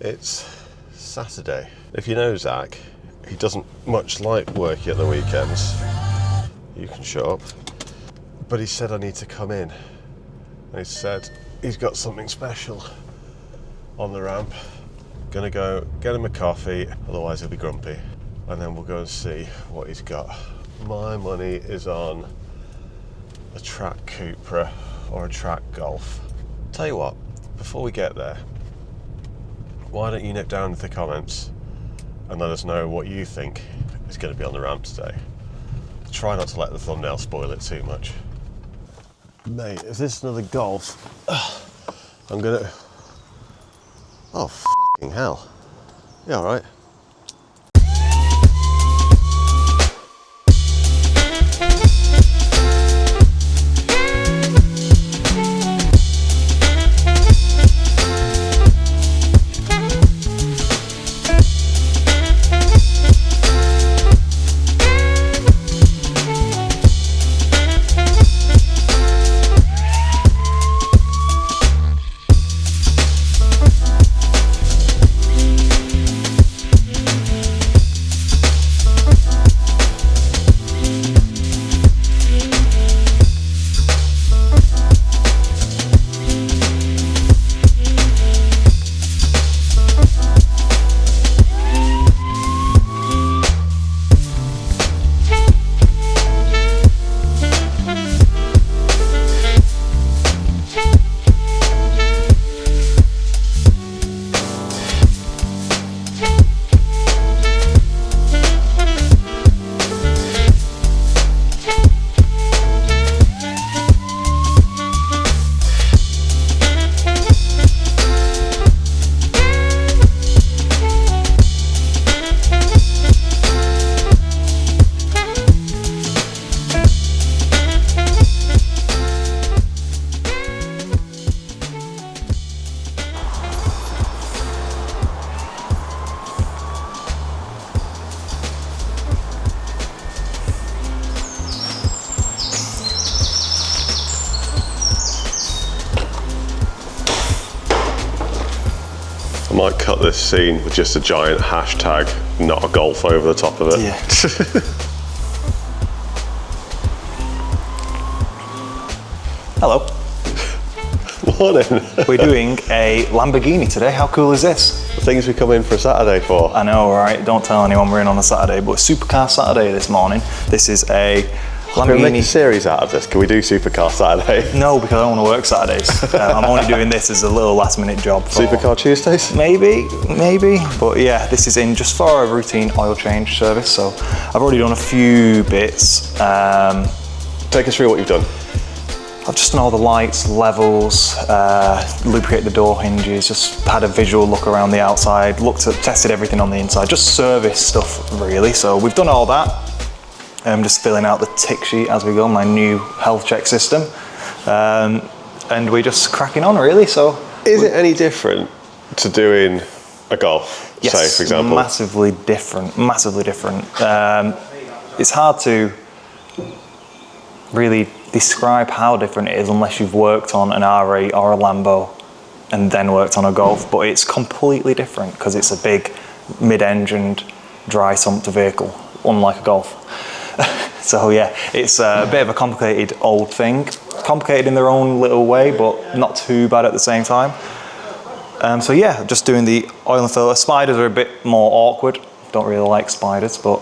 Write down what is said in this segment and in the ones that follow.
It's Saturday. If you know Zach, he doesn't much like working at the weekends. You can shut up. But he said I need to come in. And he said he's got something special on the ramp. Gonna go get him a coffee, otherwise he'll be grumpy. And then we'll go and see what he's got. My money is on a track Cupra or a track Golf. Tell you what, before we get there, why don't you nip down into the comments and let us know what you think is going to be on the ramp today. Try not to let the thumbnail spoil it too much. Mate, if this is another Golf, I'm gonna... Oh, f***ing hell. You alright? I might cut this scene with just a giant hashtag, not a Golf over the top of it. Yeah. Hello. Morning. We're doing a Lamborghini today. How cool is this? The things we come in for a Saturday for. I know, right? Don't tell anyone we're in on a Saturday, but Supercar Saturday this morning. This is a Can we make a Lamborghini. series out of this? Can we do Supercar Saturday? No, because I don't want to work Saturdays. I'm only doing this as a little last minute job. For Supercar Tuesdays? Maybe. But yeah, this is in just for a routine oil change service. So I've already done a few bits. Take us through what you've done. I've just done all the lights, levels, lubricated the door hinges, just had a visual look around the outside, tested everything on the inside, just service stuff really. So we've done all that. I'm just filling out the tick sheet as we go, my new health check system. And we're just cracking on really, so. Is it any different to doing a Golf, yes, say, for example? massively different. It's hard to really describe how different it is unless you've worked on an R8 or a Lambo and then worked on a Golf, but it's completely different because it's a big mid-engined dry sumped vehicle, unlike a Golf. So yeah, it's a bit of a complicated old thing, complicated in their own little way, but not too bad at the same time. So yeah, just doing the oil and filter. Spiders are a bit more awkward, don't really like spiders, but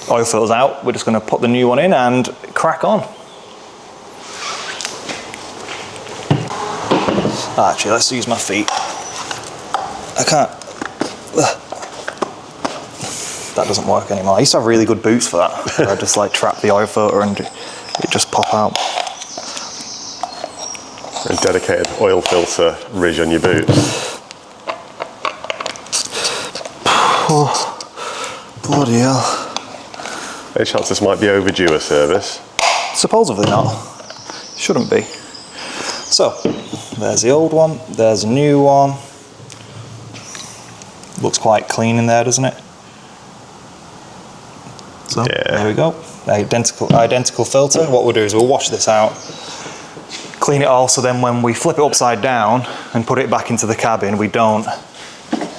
oil filter's out. We're just going to put the new one in and crack on. Actually, let's use my feet. I can't. That doesn't work anymore. I used to have really good boots for that. Where I just like trap the oil filter and it just pop out. A dedicated oil filter ridge on your boots. Oh, bloody hell. Any chance this might be overdue a service? Supposedly not. Shouldn't be. So, there's the old one, there's a new one. Looks quite clean in there, doesn't it? So, yeah. There we go. Identical filter. What we'll do is we'll wash this out, clean it all so then when we flip it upside down and put it back into the cabin, we don't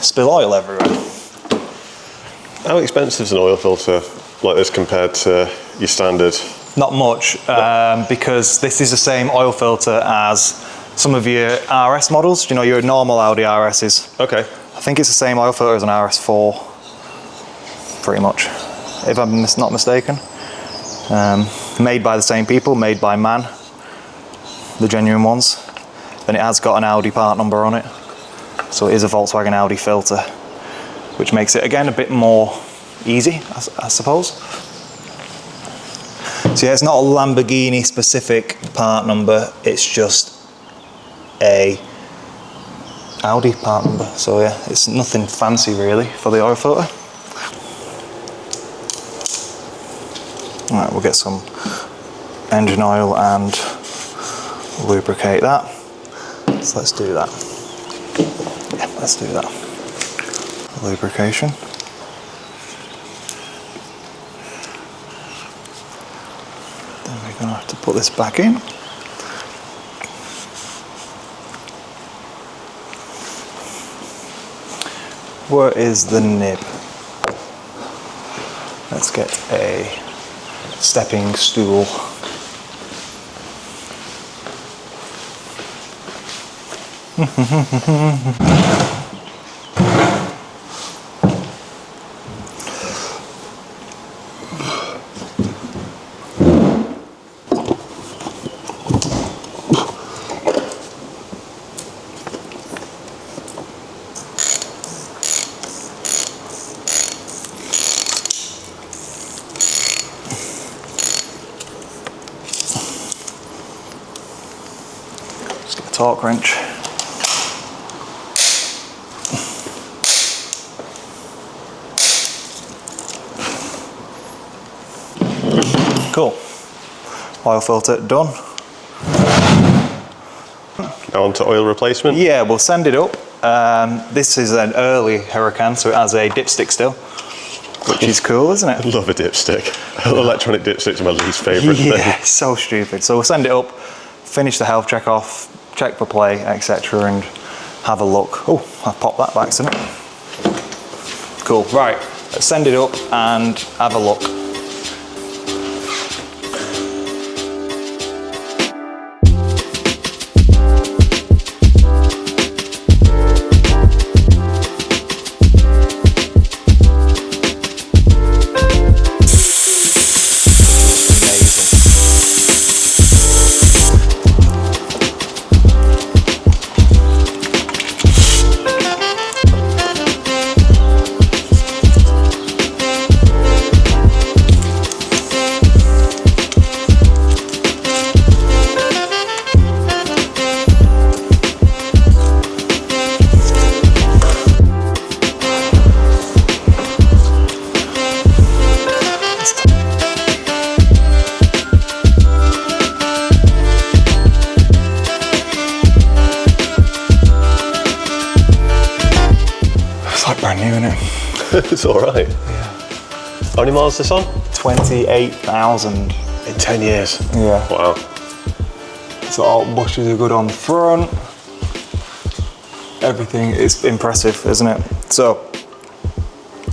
spill oil everywhere. How expensive is an oil filter like this compared to your standard? Not much, because this is the same oil filter as some of your RS models, you know, your normal Audi RSs. Okay. I think it's the same oil filter as an RS4, pretty much, if I'm not mistaken. Made by the same people, made by MAN, the genuine ones. And it has got an Audi part number on it. So it is a Volkswagen Audi filter, which makes it, again, a bit more easy, I suppose. So yeah, it's not a Lamborghini specific part number, it's just a Audi part number. So yeah, it's nothing fancy really for the oil filter. All right, we'll get some engine oil and lubricate that. So let's do that. Yeah, let's do that. Lubrication. Then we're gonna have to put this back in. Where is the nib? Let's get a stepping stool. Torque wrench. Cool. Oil filter done. Now on to oil replacement? Yeah, we'll send it up. This is an early Huracan, so it has a dipstick still, which is cool, isn't it? I love a dipstick. Electronic dipsticks are my least favourite thing. Yeah, so stupid. So we'll send it up, finish the health check off, check for play, etc., and have a look. Oh, I popped that by accident. Cool, right, let's send it up and have a look. Brand new, isn't it? It's alright. Yeah. How many miles is this on? 28,000. In 10 years? Yeah. Wow. So all bushes are good on the front. Everything is impressive, isn't it? So,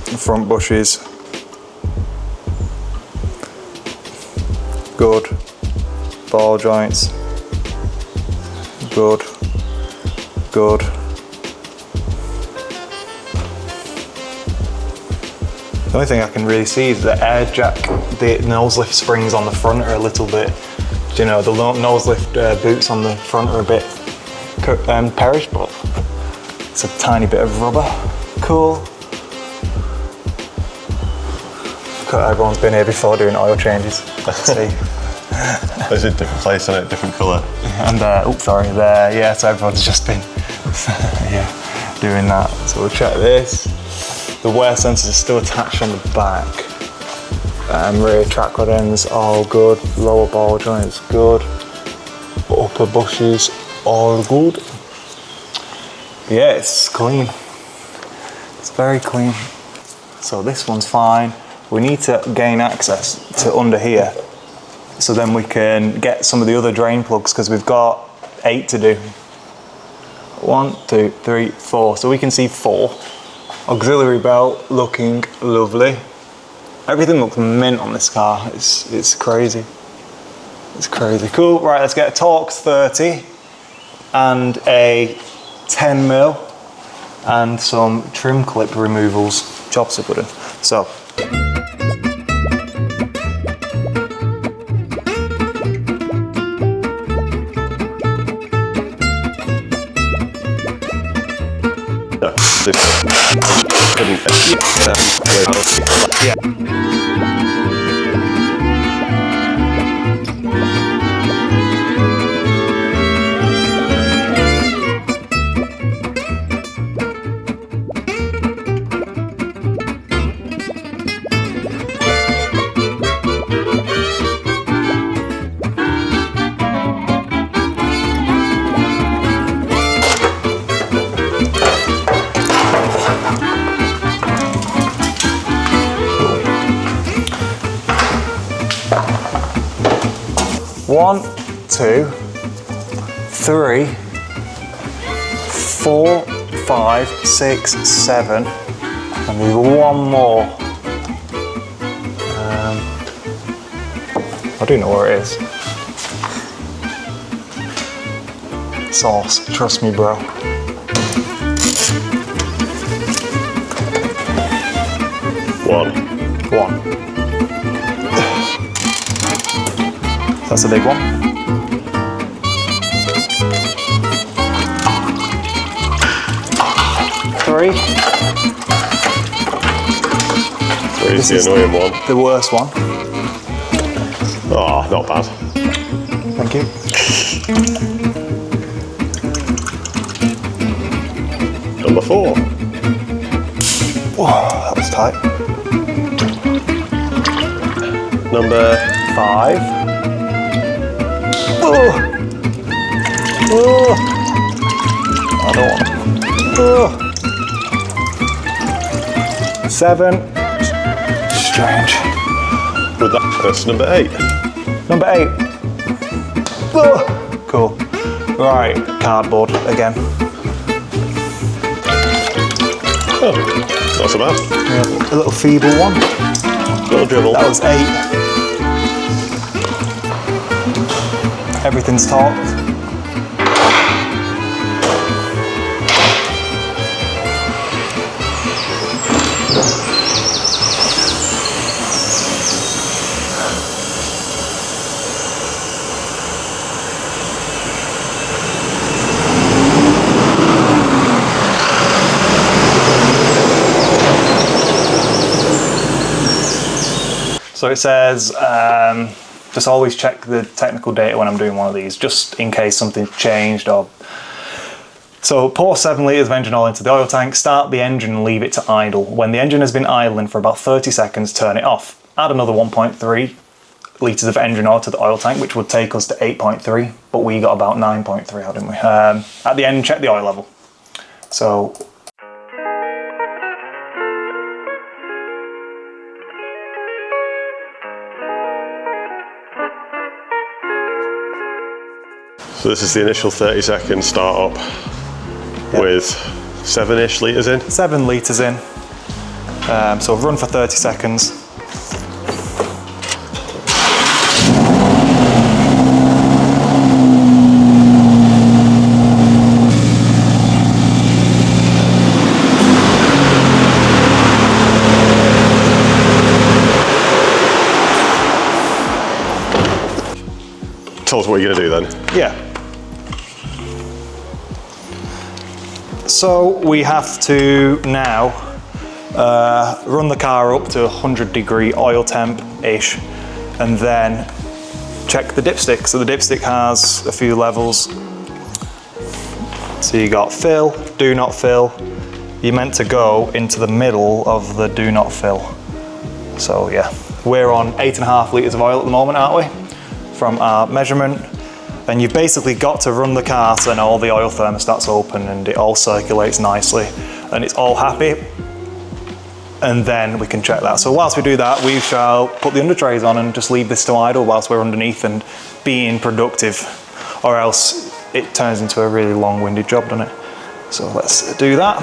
the front bushes, good. Ball joints, good. Good. The only thing I can really see is the air jack, the nose lift springs on the front are a little bit, you know, the nose lift boots on the front are a bit perished, but it's a tiny bit of rubber. Cool. Everyone's been here before doing oil changes. See. It's a different place, isn't it? Different colour. And there, yeah, so everyone's just been, yeah, doing that. So we'll check this. The wear sensors are still attached on the back. Rear track rod ends, all good. Lower ball joints, good. Upper bushes, all good. Yeah, it's clean. It's very clean. So this one's fine. We need to gain access to under here. so then we can get some of the other drain plugs, because we've got 8 to do. 1, 2, 3, 4. So we can see 4. Auxiliary belt looking lovely. Everything looks mint on this car. It's crazy. It's crazy. Cool. Right, let's get a Torx 30 and a 10 mil and some trim clip removals. Jobs are good. So. Yeah. One, 2, 3, 4, 5, 6, 7, and there's one more. I do know where it is. Sauce, trust me, bro. One. That's a big one. 3. This is the annoying one. The worst one. Oh, not bad. Thank you. Number 4. Whoa, that was tight. Number 5. Oh. Oh. I don't want. Oh. 7. Strange. With that, that's number 8. Number 8. Oh. Cool. Right, cardboard again. Oh, not so bad. Yeah, a little feeble one. Little dribble. That was 8. Everything's torqued. So it says, just always check the technical data when I'm doing one of these, just in case something's changed or... So pour 7 litres of engine oil into the oil tank, start the engine and leave it to idle. When the engine has been idling for about 30 seconds, turn it off. Add another 1.3 litres of engine oil to the oil tank, which would take us to 8.3, but we got about 9.3 out, didn't we? At the end, check the oil level. So... So this is the initial 30-second start up with 7-ish litres in. 7 litres in. So run for 30 seconds. Tell us what you're going to do then. Yeah. So we have to now run the car up to 100-degree oil temp-ish and then check the dipstick. So the dipstick has a few levels. So you got fill, do not fill. You're meant to go into the middle of the do not fill. So yeah, we're on 8.5 litres of oil at the moment, aren't we? From our measurement. And you've basically got to run the car so then all the oil thermostats open and it all circulates nicely and it's all happy. and then we can check that. So whilst we do that, we shall put the under trays on and just leave this to idle whilst we're underneath and being productive, or else it turns into a really long-winded job, doesn't it? So let's do that.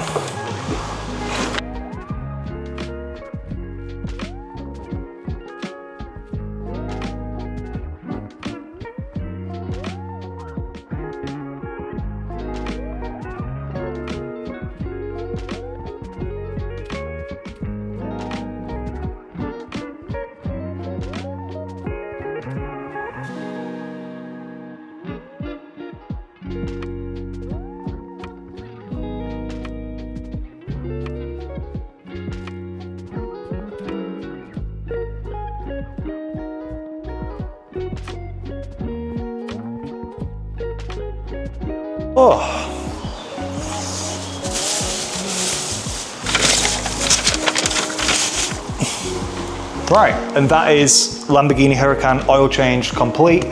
Oh. Right, and that is Lamborghini Huracan oil change complete.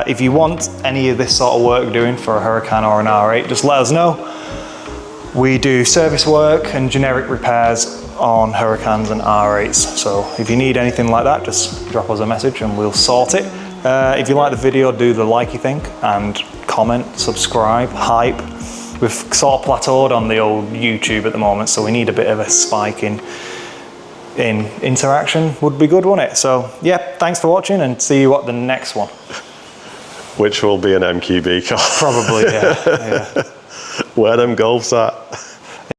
If you want any of this sort of work doing for a Huracan or an R8, just let us know. We do service work and generic repairs on Huracans and R8s. So if you need anything like that, just drop us a message and we'll sort it. If you like the video, do the likey thing and comment, subscribe, hype. We've sort of plateaued on the old YouTube at the moment, so we need a bit of a spike in interaction. Would be good, wouldn't it? So yeah, thanks for watching and see you at the next one. Which will be an MQB car. Probably, yeah. Where them Golfs at?